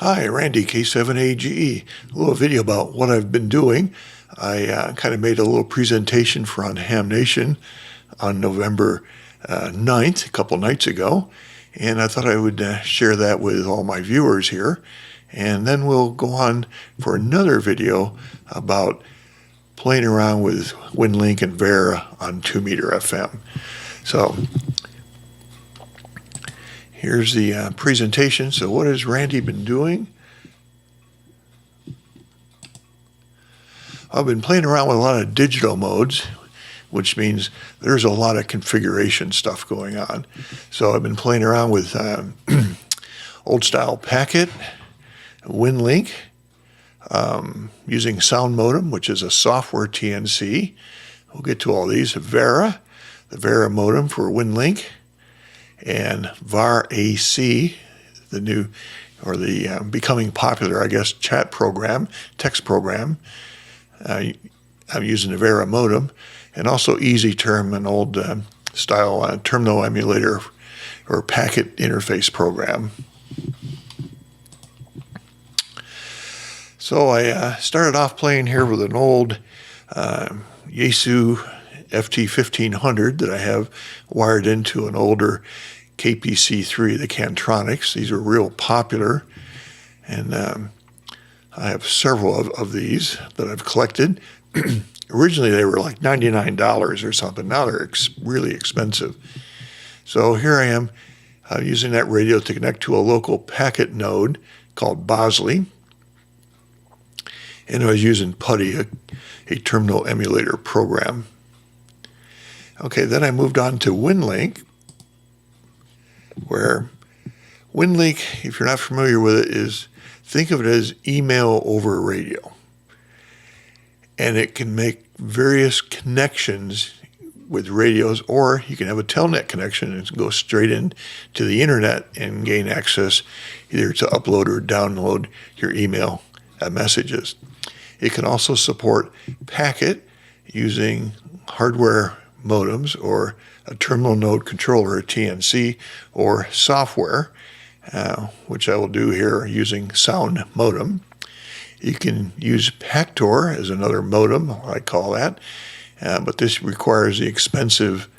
Hi, Randy, K7AGE. A little video about what I've been doing. I kind of made a little presentation for on Ham Nation on November 9th, a couple nights ago, and I thought I would share that with all my viewers here. And then we'll go on for another video about playing around with Winlink and VARA on 2-meter FM. So here's the presentation. So what has Randy been doing? I've been playing around with a lot of digital modes, which means there's a lot of configuration stuff going on. So I've been playing around with old style packet, Winlink, using Soundmodem, which is a software TNC. We'll get to all these. VARA, the VARA modem for Winlink, and Var AC, the new, or the becoming popular, I guess, chat program, text program. I'm using the VARA modem, and also Easyterm, an old style terminal emulator or packet interface program. So I started off playing here with an old Yaesu FT1500 that I have wired into an older KPC3, the Cantronics. These are real popular, and I have several of these that I've collected. Originally they were like $99 or something. Now they're really expensive. So here I am using that radio to connect to a local packet node called Bosley. And I was using Putty, a terminal emulator program. Okay, then I moved on to Winlink, where Winlink, if you're not familiar with it, is, think of it as email over radio. And it can make various connections with radios, or you can have a telnet connection and go straight in to the internet and gain access either to upload or download your email messages. It can also support packet using hardware modems or a terminal node controller, a TNC, or software, which I will do here using Soundmodem. You can use Pactor as another modem, I call that, but this requires the expensive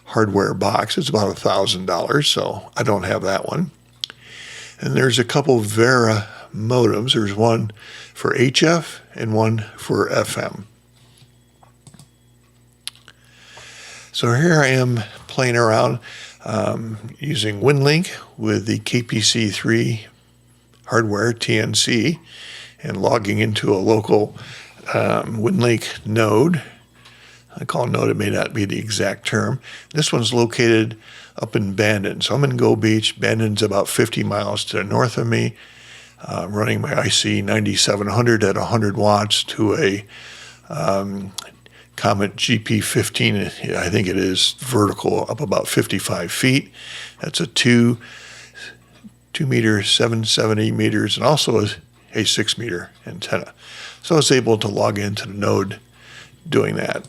hardware box. It's about $1,000, so I don't have that one. And there's a couple VARA modems. There's one for HF and one for FM. So here I am playing around using Winlink with the KPC3 hardware TNC and logging into a local Winlink node. I call node, it may not be the exact term. This one's located up in Bandon. So I'm in Go Beach. Bandon's about 50 miles to the north of me. Running my IC 9700 at 100 watts to a Comet GP15, I think it is, vertical up about 55 feet. That's a 2 meter, 770 meters, and also a 6-meter antenna. So I was able to log into the node doing that.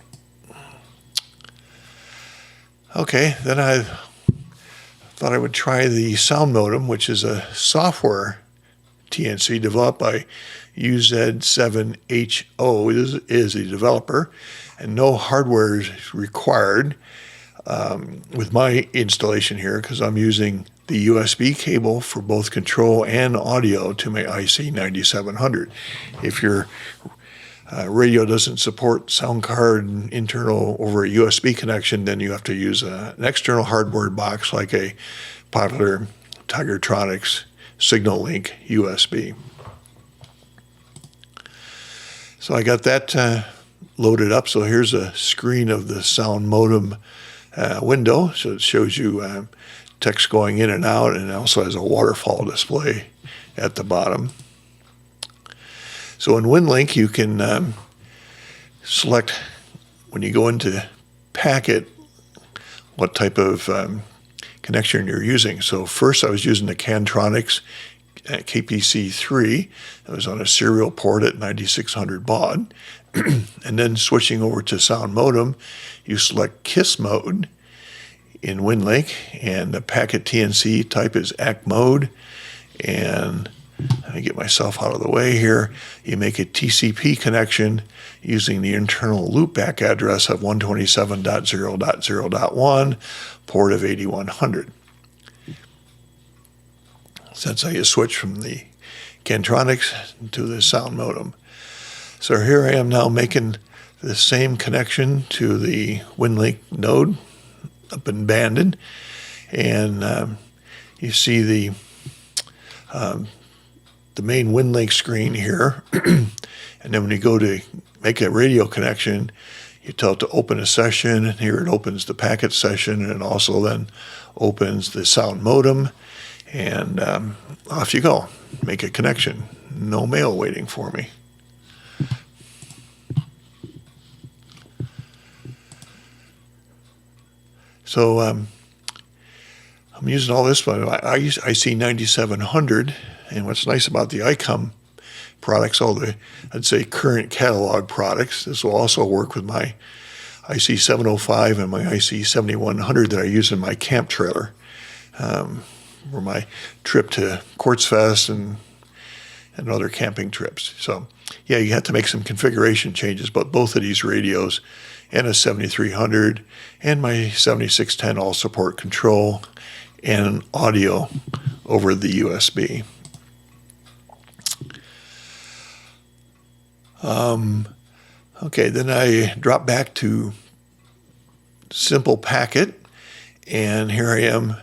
Okay, then I thought I would try the Soundmodem, which is a software TNC developed by UZ7HO is a developer, and no hardware is required with my installation here because I'm using the USB cable for both control and audio to my IC 9700. If your radio doesn't support sound card and internal over a USB connection, then you have to use an external hardware box like a popular Tigertronics Signal Link USB. So I got that loaded up. So here's a screen of the Soundmodem window. So it shows you text going in and out, and it also has a waterfall display at the bottom. So in Winlink, you can select, when you go into packet, what type of connection you're using. So first I was using the Cantronics KPC3. It was on a serial port at 9600 baud. And then switching over to Soundmodem, you select KISS mode in Winlink, and the packet TNC type is ACK mode, and Let me get myself out of the way here. You make a TCP connection using the internal loopback address of 127.0.0.1, port of 8100. So that's how you switch from the Cantronics to the Soundmodem. So here I am now making the same connection to the Winlink node up in Bandon, and you see the main Winlink screen here. And then when you go to make a radio connection, you tell it to open a session, and here it opens the packet session, and it also then opens the sound modem, and off you go. Make a connection. No mail waiting for me. So I'm using all this, but I see 9700, and what's nice about the ICOM products, all the, I'd say, current catalog products, this will also work with my IC 705 and my IC 7100 that I use in my camp trailer for my trip to Quartzfest and other camping trips. So yeah, you have to make some configuration changes, but both of these radios and a 7300 and my 7610 all support control and audio over the USB. Okay, then I drop back to simple packet, and here I am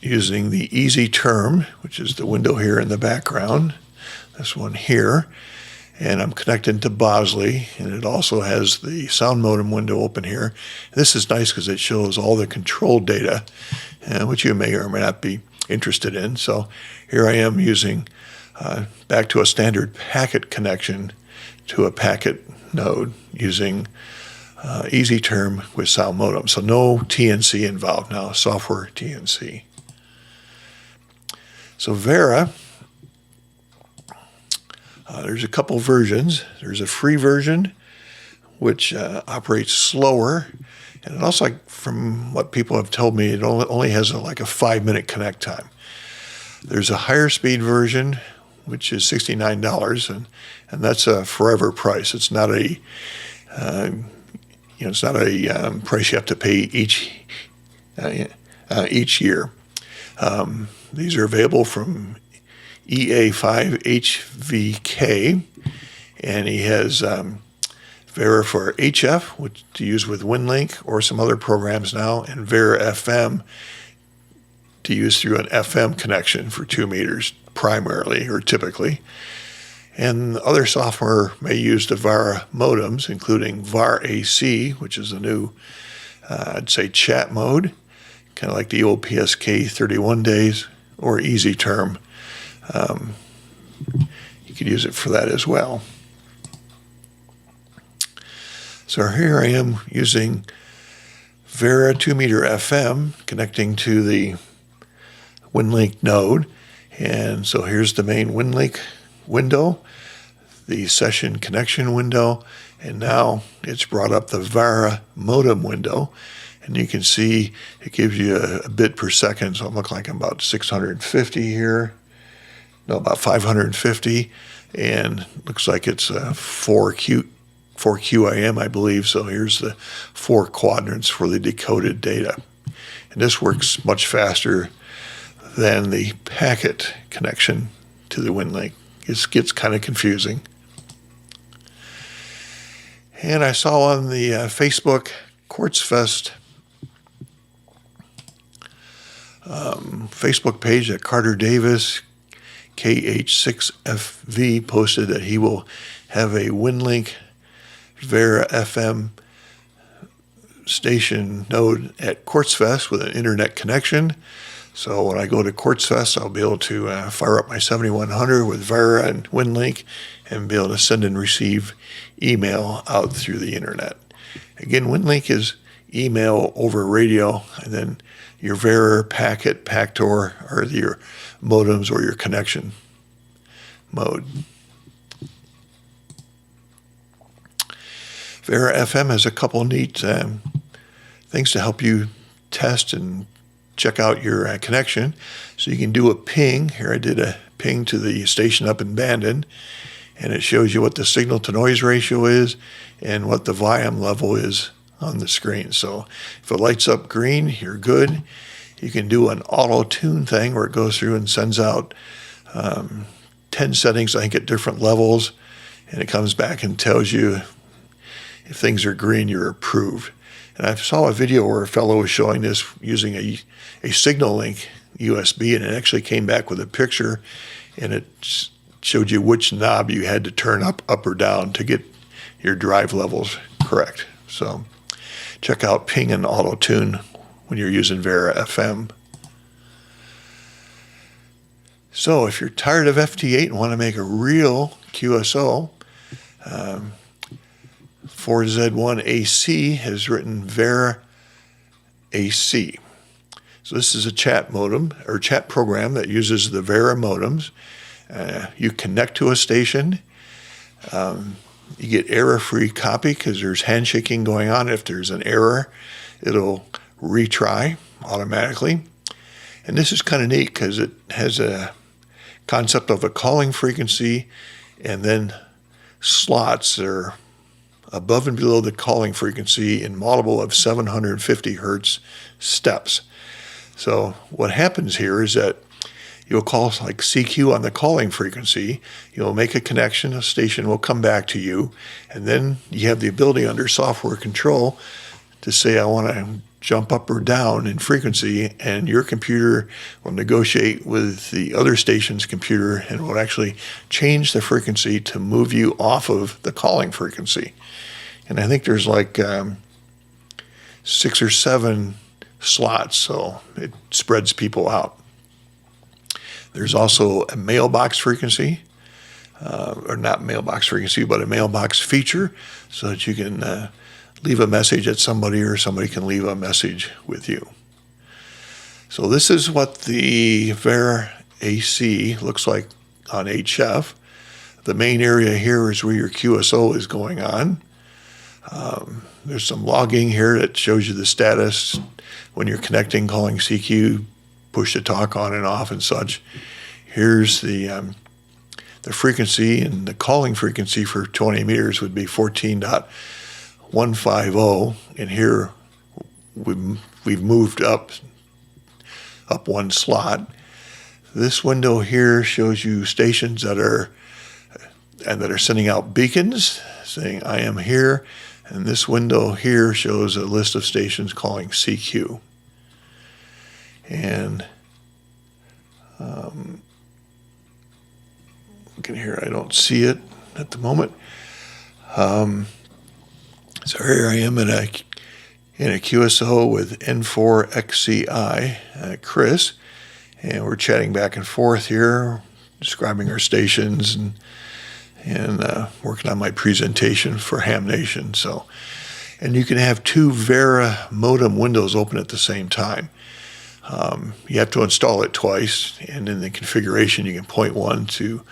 using the Easyterm, which is the window here in the background, this one here, and I'm connected to Bosley, and it also has the sound modem window open here. This is nice because it shows all the control data, which you may or may not be interested in. So here I am using back to a standard packet connection to a packet node using Easyterm with sound modem. So no TNC involved now, software TNC. So Vara, there's a couple versions. There's a free version, which operates slower. And it also, from what people have told me, it only has like a 5-minute connect time. There's a higher speed version, which is $69, and that's a forever price. It's not a, it's not a price you have to pay each year. These are available from EA5HVK, and he has Vara for HF, which to use with Winlink or some other programs now, and Var FM to use through an FM connection for 2 meters primarily or typically. And other software may use the Vara modems, including Var AC, which is a new, I'd say, chat mode, kind of like the old PSK 31 days, or Easyterm. You could use it for that as well. So here I am using Vara 2-meter FM connecting to the Winlink node. And so here's the main Winlink window, the session connection window, and now it's brought up the Vara modem window. And you can see it gives you a bit per second, so it looks like I'm about 650 here. No, about 550, and looks like it's 4 QAM, I believe. So here's the 4 quadrants for the decoded data. And this works much faster than the packet connection to the Winlink. It gets kind of confusing. And I saw on the Facebook Quartzfest Facebook page that Carter Davis, KH6FV, posted that he will have a Winlink Vara FM station node at Quartzfest with an internet connection. So when I go to Quartzfest, I'll be able to fire up my 7100 with Vara and Winlink and be able to send and receive email out through the internet. Again, Winlink is email over radio, and then your Vara, packet, Pactor are your modems or your connection mode. Vara FM has a couple neat things to help you test and check out your connection. So you can do a ping. Here I did a ping to the station up in Bandon, and it shows you what the signal to noise ratio is and what the volume level is on the screen. So if it lights up green, you're good. You can do an auto tune thing where it goes through and sends out 10 settings, I think, at different levels, and it comes back and tells you if things are green, you're approved. And I saw a video where a fellow was showing this using a signal link USB, and it actually came back with a picture, and it showed you which knob you had to turn up or down to get your drive levels correct. So check out Ping and Auto Tune when you're using Vara FM. So if you're tired of FT8 and want to make a real QSO, 4Z1 AC has written Var AC. So this is a chat modem or chat program that uses the Vara modems. You connect to a station. You get error-free copy because there's handshaking going on. If there's an error, it'll retry automatically. And this is kind of neat because it has a concept of a calling frequency and then slots that are above and below the calling frequency in multiple of 750 hertz steps. So what happens here is that you'll call like CQ on the calling frequency, you'll make a connection, a station will come back to you, and then you have the ability under software control to say, I want to jump up or down in frequency, and your computer will negotiate with the other station's computer and will actually change the frequency to move you off of the calling frequency. And I think there's like 6 or 7 slots, so it spreads people out. There's also a mailbox frequency, or not mailbox frequency, but a mailbox feature, so that you can leave a message at somebody or somebody can leave a message with you. So this is what the Var AC looks like on HF. The main area here is where your QSO is going on. There's some logging here that shows you the status when you're connecting, calling CQ, push to talk on and off and such. Here's the frequency, and the calling frequency for 20 meters would be 14.150, and here we've moved up one slot. This window here shows you stations that are sending out beacons saying I am here, and this window here shows a list of stations calling CQ. And looking here, I don't see it at the moment. So here I am in a QSO with N4XCI, Chris, and we're chatting back and forth here, describing our stations and working on my presentation for Ham Nation. So, and you can have 2 Vara modem windows open at the same time. You have to install it twice, and in the configuration you can point one to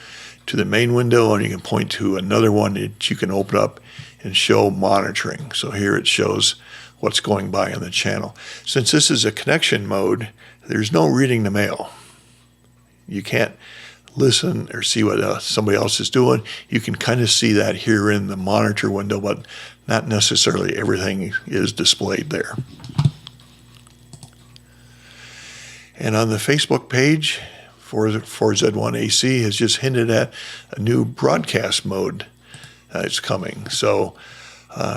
the main window, and you can point to another one that you can open up and show monitoring. So here it shows what's going by on the channel. Since this is a connection mode, there's no reading the mail. You can't listen or see what somebody else is doing. You can kind of see that here in the monitor window, but not necessarily everything is displayed there. And on the Facebook page, 4Z1 AC has just hinted at a new broadcast mode that's coming. So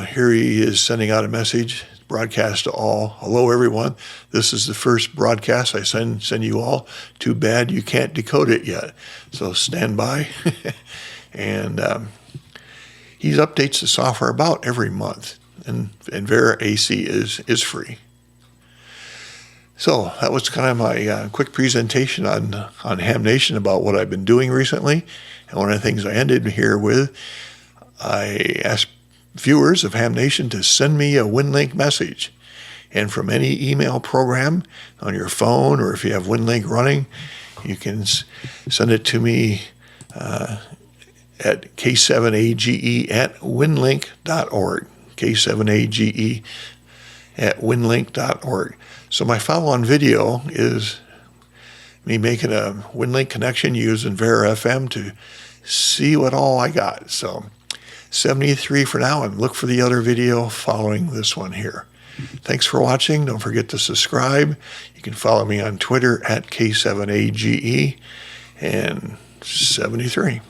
here he is sending out a message, broadcast to all. Hello, everyone. This is the first broadcast I send you all. Too bad you can't decode it yet. So stand by. And he updates the software about every month. And Vara AC is free. So that was kind of my quick presentation on Ham Nation about what I've been doing recently. And one of the things I ended here with, I asked viewers of Ham Nation to send me a Winlink message. And from any email program on your phone, or if you have Winlink running, you can send it to me at k7age@winlink.org. k7age@winlink.org. So my follow-on video is me making a Winlink connection using VARA FM to see what all I got. So 73 for now, and look for the other video following this one here. Thanks for watching. Don't forget to subscribe. You can follow me on Twitter at K7AGE and 73.